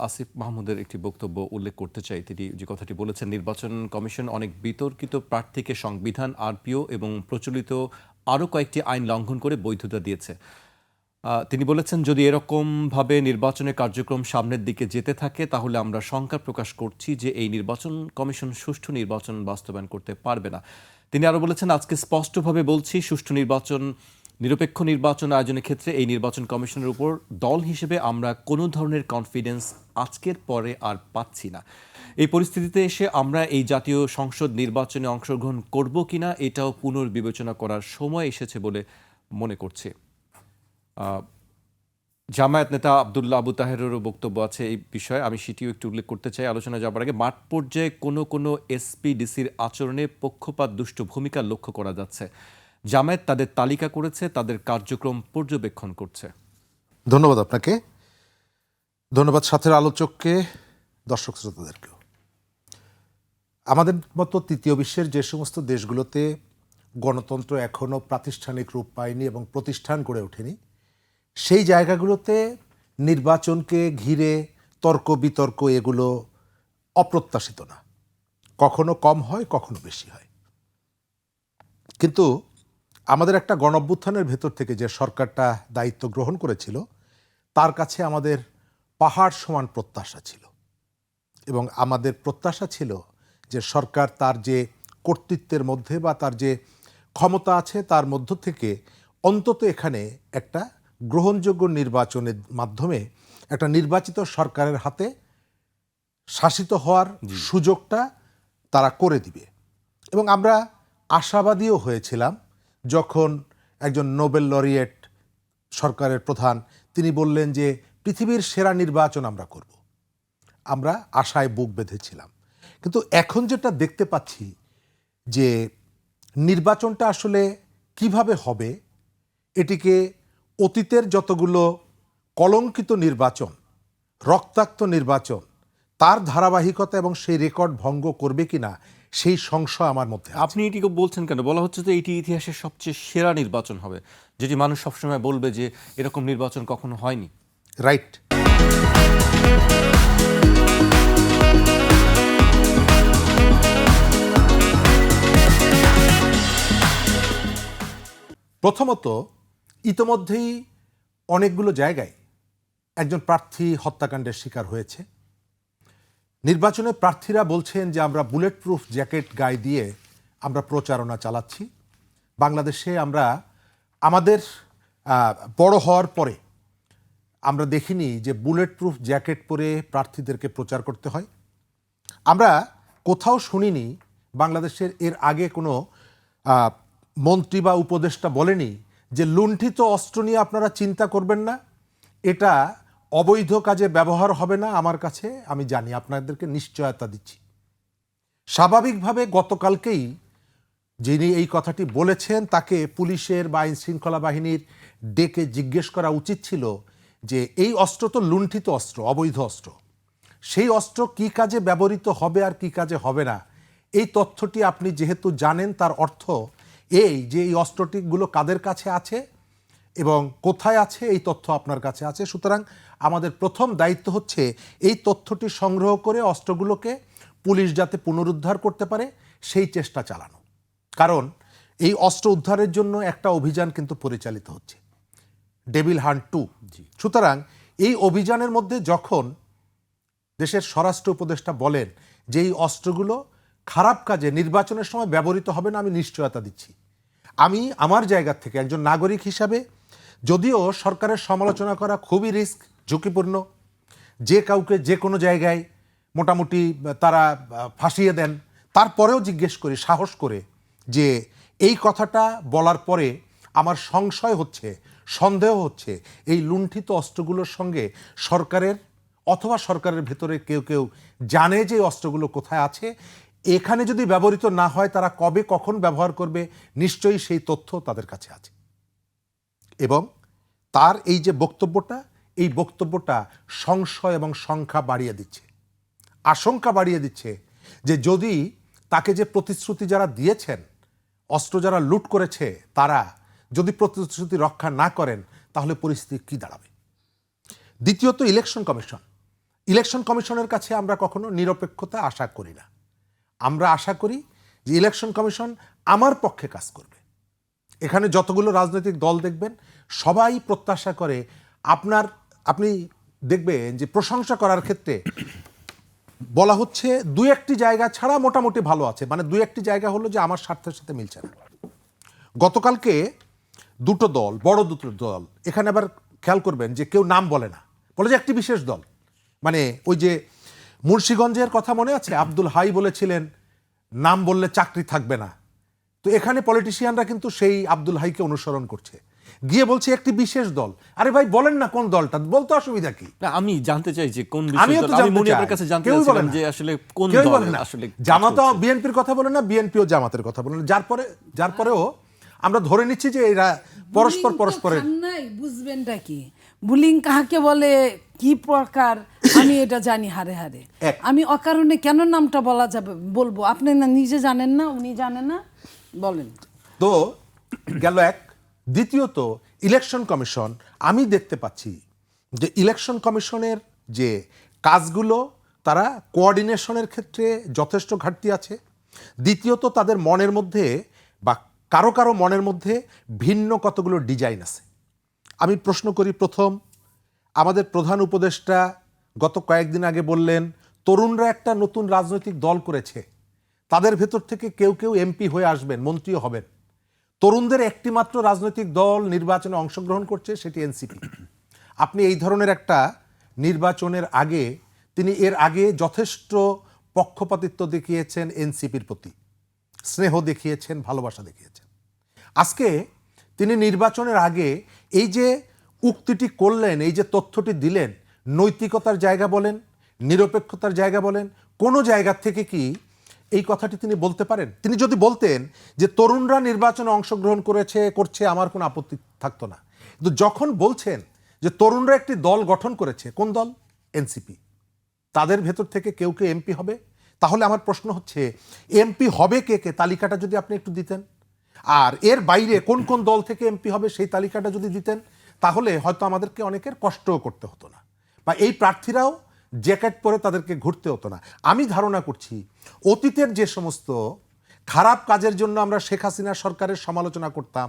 আসিফ মাহমুদের একটি বক্তব্য উল্লেখ করতে চাই। তিনি যে কথাটি বলেছেন, নির্বাচন কমিশন অনেক বিতর্কিত প্রার্থীকে সংবিধান, আরপিও এবং প্রচলিত আরও কয়েকটি আইন লঙ্ঘন করে বৈধতা দিয়েছে। তিনি বলেছেন, যদি এরকমভাবে নির্বাচনের কার্যক্রম সামনের দিকে যেতে থাকে তাহলে আমরা শঙ্কা প্রকাশ করছি যে এই নির্বাচন কমিশন সুষ্ঠু নির্বাচন বাস্তবায়ন করতে পারবে না। তিনি আরও বলেছেন, আজকে স্পষ্টভাবে বলছি, সুষ্ঠু নির্বাচন, নিরপেক্ষ নির্বাচন আয়োজনের ক্ষেত্রে এই নির্বাচন কমিশনের উপর দল হিসেবে আমরা কোনো ধরনের কনফিডেন্স আজকের পরে আর পাচ্ছি না। এই পরিস্থিতিতে এসে আমরা এই জাতীয় সংসদ নির্বাচনে অংশগ্রহণ করব কিনা এটাও পুনর্বিবেচনা করার সময় এসেছে বলে মনে করছে। জামায়াত নেতা আব্দুল্লাহ আবু তাহেরেরও বক্তব্য আছে এই বিষয়ে, আমি সেটিও একটু উল্লেখ করতে চাই। আলোচনা যাবার আগে, মাঠ পর্যায়ে কোনো এসপিডিসির আচরণে পক্ষপাত দুষ্ট ভূমিকা লক্ষ্য করা যাচ্ছে। জামায়াত তাদের তালিকা করেছে, তাদের কার্যক্রম পর্যবেক্ষণ করছে। ধন্যবাদ আপনাকে, ধন্যবাদ সাথের আলোচককে, দর্শক শ্রোতাদেরকেও। আমাদের মতো তৃতীয় বিশ্বের যে সমস্ত দেশগুলোতে গণতন্ত্র এখনও প্রাতিষ্ঠানিক রূপ পায়নি এবং প্রতিষ্ঠান গড়ে ওঠেনি, সেই জায়গাগুলোতে নির্বাচনকে ঘিরে তর্ক বিতর্ক এগুলো অপ্রত্যাশিত না, কখনো কম হয় কখনো বেশি হয়। কিন্তু আমাদের একটা গণঅভ্যুত্থানের ভেতর থেকে যে সরকারটা দায়িত্ব গ্রহণ করেছিল, তার কাছে আমাদের পাহাড় সমান প্রত্যাশা ছিল এবং আমাদের প্রত্যাশা ছিল যে সরকার তার যে কর্তৃত্বের মধ্যে বা তার যে ক্ষমতা আছে তার মধ্য থেকে অন্তত এখানে একটা গ্রহণযোগ্য নির্বাচনের মাধ্যমে একটা নির্বাচিত সরকারের হাতে শাসিত হওয়ার সুযোগটা তারা করে দিবে। এবং আমরা আশাবাদীও হয়েছিলাম যখন একজন নোবেল লরিয়েট সরকারের প্রধান তিনি বললেন যে পৃথিবীর সেরা নির্বাচন আমরা করব। আমরা আশায় বুক বেঁধেছিলাম। কিন্তু এখন যেটা দেখতে পাচ্ছি যে নির্বাচনটা আসলে কিভাবে হবে, এটিকে অতীতের যতগুলো কলঙ্কিত নির্বাচন, রক্তাক্ত নির্বাচন, তার ধারাবাহিকতা এবং সেই রেকর্ড ভঙ্গ করবে কিনা সেই সংশয় আমার মধ্যে। আপনি এটিকে বলছেন কেন? বলা হচ্ছে যে এটি ইতিহাসের সবচেয়ে সেরা নির্বাচন হবে, যেটি মানুষ সবসময় বলবে যে এরকম নির্বাচন কখনো হয়নি। রাইট। প্রথমত, ইতোমধ্যেই অনেকগুলো জায়গায় একজন প্রার্থী হত্যাকাণ্ডের শিকার হয়েছে। নির্বাচনে প্রার্থীরা বলছেন যে আমরা বুলেট প্রুফ জ্যাকেট গায়ে দিয়ে আমরা প্রচারণা চালাচ্ছি। বাংলাদেশে আমরা আমাদের বড় হওয়ার পরে আমরা দেখিনি যে বুলেট প্রুফ জ্যাকেট পরে প্রার্থীদেরকে প্রচার করতে হয়। আমরা কোথাও শুনিনি, বাংলাদেশের এর আগে কোনো মন্ত্রী বা উপদেষ্টা বলেনি যে লুণ্ঠিত অস্ত্র নিয়ে আপনারা চিন্তা করবেন না, এটা অবৈধ কাজে ব্যবহার হবে না। আমার কাছে, আমি জানি, আপনাদেরকে নিশ্চয়তা দিচ্ছি। স্বাভাবিকভাবে গতকালকেই যিনি এই কথাটি বলেছেন তাকে পুলিশের বা আইন শৃঙ্খলা বাহিনীর ডেকে জিজ্ঞেস করা উচিত ছিল যে এই অস্ত্র তো লুণ্ঠিত অস্ত্র, অবৈধ অস্ত্র, সেই অস্ত্র কি কাজে ব্যবহৃত হবে আর কি কাজে হবে না, এই তথ্যটি আপনি যেহেতু জানেন, তার অর্থ এই যে এই অস্ত্রটিগুলো কাদের কাছে আছে এবং কোথায় আছে এই তথ্য আপনার কাছে আছে। সুতরাং আমাদের প্রথম দায়িত্ব হচ্ছে এই তথ্যটি সংগ্রহ করে অস্ত্রগুলোকে পুলিশ যাতে পুনরুদ্ধার করতে পারে সেই চেষ্টা চালানো। কারণ এই অস্ত্র উদ্ধারের জন্য একটা অভিযান কিন্তু পরিচালিত হচ্ছে, ডেভিল হান্ট 2। সুতরাং এই অভিযানের মধ্যে যখন দেশের স্বরাষ্ট্র উপদেষ্টা বলেন যে এই অস্ত্রগুলো খারাপ কাজে নির্বাচনের সময় ব্যবহৃত হবে না, আমি নিশ্চয়তা দিচ্ছি। আমি আমার জায়গা থেকে একজন নাগরিক হিসাবে, যদিও সরকারের সমালোচনা করা খুবই রিস্ক, ঝুঁকিপূর্ণ, যে কাউকে যে কোনো জায়গায় মোটামুটি তারা ফাঁসিয়ে দেন, তারপরেও জিজ্ঞেস করি সাহস করে যে এই কথাটা বলার পরে আমার সংশয় হচ্ছে, সন্দেহ হচ্ছে এই লুণ্ঠিত অস্ত্রগুলোর সঙ্গে সরকারের অথবা সরকারের ভেতরে কেউ কেউ জানে যে অস্ত্রগুলো কোথায় আছে, এখানে যদি ব্যবহৃত না হয় তারা কবে কখন ব্যবহার করবে, নিশ্চয়ই সেই তথ্য তাদের কাছে আছে। এবং তার এই যে বক্তব্যটা, এই বক্তব্যটা সংশয় এবং সংখ্যা বাড়িয়ে দিচ্ছে, আশঙ্কা বাড়িয়ে দিচ্ছে যে যদি তাকে যে প্রতিশ্রুতি যারা দিয়েছেন, অস্ত্র যারা লুট করেছে, তারা যদি প্রতিশ্রুতি রক্ষা না করেন তাহলে পরিস্থিতি কি দাঁড়াবে। দ্বিতীয়ত, ইলেকশন কমিশন ইলেকশন কমিশনের কাছে আমরা কখনো নিরপেক্ষতা আশা করি না। আমরা আশা করি যে ইলেকশন কমিশন আমার পক্ষে কাজ করবে। এখানে যতগুলো রাজনৈতিক দল দেখবেন সবাই প্রত্যাশা করে আপনি দেখবেন যে প্রশংসা করার ক্ষেত্রে বলা হচ্ছে দুই একটি জায়গা ছাড়া মোটামুটি ভালো আছে, মানে দুই একটি জায়গা হলো যে আমার স্বার্থের সাথে মিলছে না। গতকালকে দুটো দল, বড় দুটো দল, এখানে আবার খেয়াল করবেন যে কেউ নাম বলে না, বলে যে একটি বিশেষ দল। মানে ওই যে মুন্সিগঞ্জের কথা মনে আছে, আব্দুল হাই বলেছিলেন নাম বললে চাকরি থাকবে না। তো এখানে পলিটিশিয়ানরা কিন্তু সেই আব্দুল হাইকে অনুসরণ করছে, গিয়ে বলছে একটি বিশেষ দল। আরে ভাই বলেন না কোন দলটা, বলতে অসুবিধা কি? না, আমি জানতে চাই যে কোন আমিও তো জানতে চাই। আপনার কাছে জানতে কেউই বলে চাচ্ছিলাম না। যে আসলে কোন কেউই দল বলে না। আসলে জামাত বিএনপির কথা বলে না, বিএনপিও জামাতের কথা বলে না, যার পরেও আমরা ধরে নিচ্ছি যে এরা পরস্পরের নাই। বুঝবেনটা কি বুলিং কাহাকে বলে, কি প্রকার, আমি এটা জানি হারে হারে। আমি অকারণে কেন নামটা বলা যাবে বলবো? আপনি না নিজে জানেন না, উনি জানেন না, বলেন তো গেল এক। দ্বিতীয়ত ইলেকশন কমিশন, আমি দেখতে পাচ্ছি যে ইলেকশন কমিশনের যে কাজগুলো তারা কোঅর্ডিনেশনের ক্ষেত্রে যথেষ্ট ঘাটতি আছে। দ্বিতীয়ত তাদের মনের মধ্যে বা কারো কারো মনের মধ্যে ভিন্ন কতগুলো ডিজাইন আছে। আমি প্রশ্ন করি, প্রথম, আমাদের প্রধান উপদেষ্টা গত কয়েকদিন আগে বললেন তরুণরা একটা নতুন রাজনৈতিক দল করেছে, তাদের ভেতর থেকে কেউ কেউ এমপি হয়ে আসবেন, মন্ত্রীও হবেন। তরুণদের একটি মাত্র রাজনৈতিক দল নির্বাচনে অংশগ্রহণ করছে, সেটি এনসিপি। আপনি এই ধরনের একটা নির্বাচনের আগে, তিনি এর আগে যথেষ্ট পক্ষপাতিত্ব দেখিয়েছেন এনসিপির প্রতি, স্নেহ দেখিয়েছেন, ভালোবাসা দেখিয়েছেন। আজকে তিনি নির্বাচনের আগে এই যে উক্তিটি করলেন, এই যে তথ্যটি দিলেন, নৈতিকতার জায়গা বলেন, নিরপেক্ষতার জায়গা বলেন, কোনো জায়গা থেকে কি এই কথাটি তিনি বলতে পারেন? তিনি যদি বলতেন যে তরুণরা নির্বাচনে অংশগ্রহণ করছে আমার কোনো আপত্তি থাকতো না। কিন্তু যখন বলছেন যে তরুণরা একটি দল গঠন করেছে, কোন দল? এনসিপি। তাদের ভেতর থেকে কেউ কেউ এমপি হবে। তাহলে আমার প্রশ্ন হচ্ছে এমপি হবে কে কে, তালিকাটা যদি আপনি একটু দিতেন। আর এর বাইরে কোন কোন দল থেকে এমপি হবে সেই তালিকাটা যদি দিতেন, তাহলে হয়তো আমাদেরকে অনেকের কষ্টও করতে হতো না, বা এই প্রার্থীরাও জ্যাকেট পরে তাদেরকে ঘুরতে হতো না। আমি ধারণা করছি অতীতের যে সমস্ত খারাপ কাজের জন্য আমরা শেখ হাসিনা সরকারের সমালোচনা করতাম,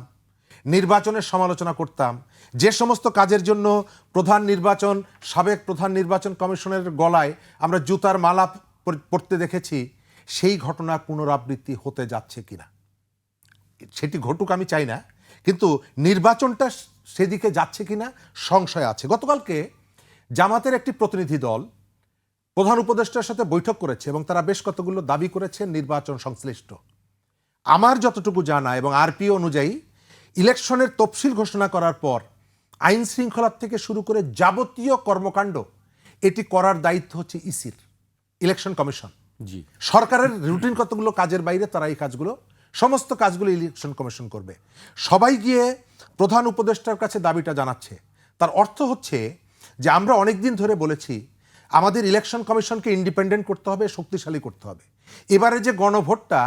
নির্বাচনের সমালোচনা করতাম, যে সমস্ত কাজের জন্য সাবেক প্রধান নির্বাচন কমিশনের গলায় আমরা জুতার মালা পড়তে দেখেছি, সেই ঘটনা পুনরাবৃত্তি হতে যাচ্ছে কিনা। সেটি ঘটুক আমি চাই না, কিন্তু নির্বাচনটা সেদিকে যাচ্ছে কিনা সংশয় আছে। গতকালকে জামাতের একটি প্রতিনিধি দল প্রধান উপদেষ্টার সাথে বৈঠক করেছে এবং তারা বেশ কতগুলো দাবি করেছেন নির্বাচন সংশ্লিষ্ট। আমার যতটুকু জানা এবং আরপিও অনুযায়ী ইলেকশনের তফসিল ঘোষণা করার পর আইন শৃঙ্খলার থেকে শুরু করে যাবতীয় কর্মকাণ্ড এটি করার দায়িত্ব হচ্ছে ইসির, ইলেকশন কমিশন। জি, সরকারের রুটিন কতগুলো কাজের বাইরে তারা এই সমস্ত কাজগুলো ইলেকশন কমিশন করবে। সবাই গিয়ে প্রধান উপদেষ্টার কাছে দাবিটা জানাচ্ছে। তার অর্থ হচ্ছে যে আমরা অনেক দিন ধরে বলেছি আমাদের ইলেকশন কমিশনকে ইন্ডিপেন্ডেন্ট করতে হবে, শক্তিশালী করতে হবে। এবারে যে গণভোটটা,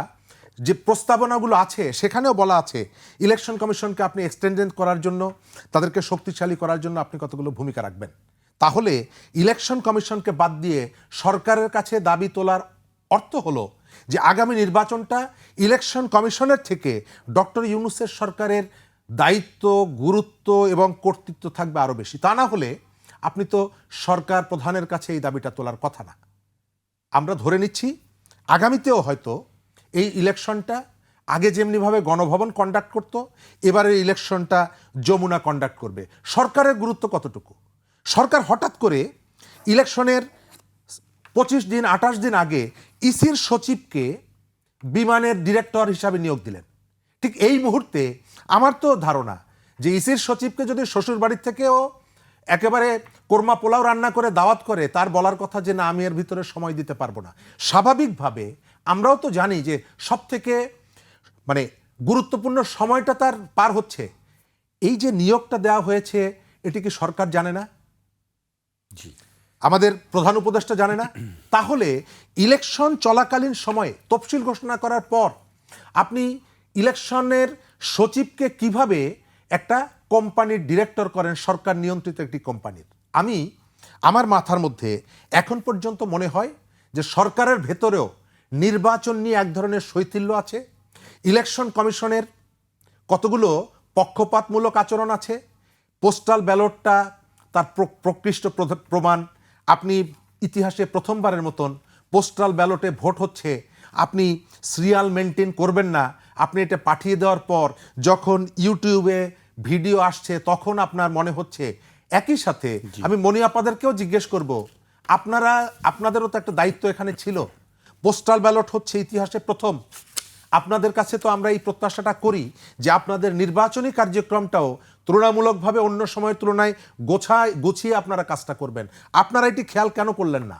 যে প্রস্তাবনাগুলো আছে সেখানেও বলা আছে ইলেকশন কমিশনকে আপনি এক্সটেন্ডেড করার জন্য, তাদেরকে শক্তিশালী করার জন্য আপনি কতগুলো ভূমিকা রাখবেন। তাহলে ইলেকশন কমিশনকে বাদ দিয়ে সরকারের কাছে দাবি তোলার অর্থ হলো যে আগামী নির্বাচনটা ইলেকশন কমিশনের থেকে ডক্টর ইউনূসের সরকারের দায়িত্ব, গুরুত্ব এবং কর্তৃত্ব থাকবে আরও বেশি। তা না হলে আপনি তো সরকার প্রধানের কাছে এই দাবিটা তোলার কথা না। আমরা ধরে নিচ্ছি আগামীতেও হয়তো এই ইলেকশনটা আগে যেমনিভাবে গণভবন কন্ডাক্ট করত, এবারের ইলেকশনটা যমুনা কন্ডাক্ট করবে। সরকারের গুরুত্ব কতটুকু? সরকার হঠাৎ করে ইলেকশনের 25 দিন 28 দিন আগে ইসির সচিবকে বিমানের ডিরেক্টর হিসাবে নিয়োগ দিলেন। ঠিক এই মুহূর্তে আমার তো ধারণা যে ইসির সচিবকে যদি শ্বশুর বাড়ির থেকেও একেবারে কোরমা পোলাও রান্না করে দাওয়াত করে, তার বলার কথা যে না আমি এর ভিতরে সময় দিতে পারবো না। স্বাভাবিকভাবে আমরাও তো জানি যে সব থেকে গুরুত্বপূর্ণ সময়টা তার পার হচ্ছে। এই যে নিয়োগটা দেওয়া হয়েছে এটি কি সরকার জানে না? জি, আমাদের প্রধান উপদেষ্টা জানে না? তাহলে ইলেকশন চলাকালীন সময়ে তফসিল ঘোষণা করার পর আপনি ইলেকশনের সচিবকে কিভাবে একটা কোম্পানির ডিরেক্টর করেন, সরকার নিয়ন্ত্রিত একটি কোম্পানির? আমি আমার মাথার মধ্যে এখন পর্যন্ত মনে হয় যে সরকারের ভেতরেও নির্বাচন নিয়ে এক ধরনের শৈথিল্য আছে। ইলেকশন কমিশনের কতগুলো পক্ষপাতমূলক আচরণ আছে। পোস্টাল ব্যালটটা তার প্রকৃষ্ট প্রমাণ। আপনি ইতিহাসে প্রথমবারের মতন পোস্টাল ব্যালটে ভোট হচ্ছে, আপনি সিরিয়াল মেনটেন করবেন না, আপনি এটা পাঠিয়ে দেওয়ার পর যখন ইউটিউবে ভিডিও আসছে তখন আপনার মনে হচ্ছে। একই সাথে আমি মনি আপাদেরকেও জিজ্ঞেস করব, আপনাদেরও তো একটা দায়িত্ব এখানে ছিল। পোস্টাল ব্যালট হচ্ছে ইতিহাসে প্রথম। আপনাদের কাছে তো আমরা এই প্রত্যাশাটা করি যে আপনাদের নির্বাচনী কার্যক্রমটাও তুলনামূলকভাবে অন্য সময়ের তুলনায় গুছিয়ে আপনারা কাজটা করবেন। আপনারা এটি খেয়াল কেন করলেন না?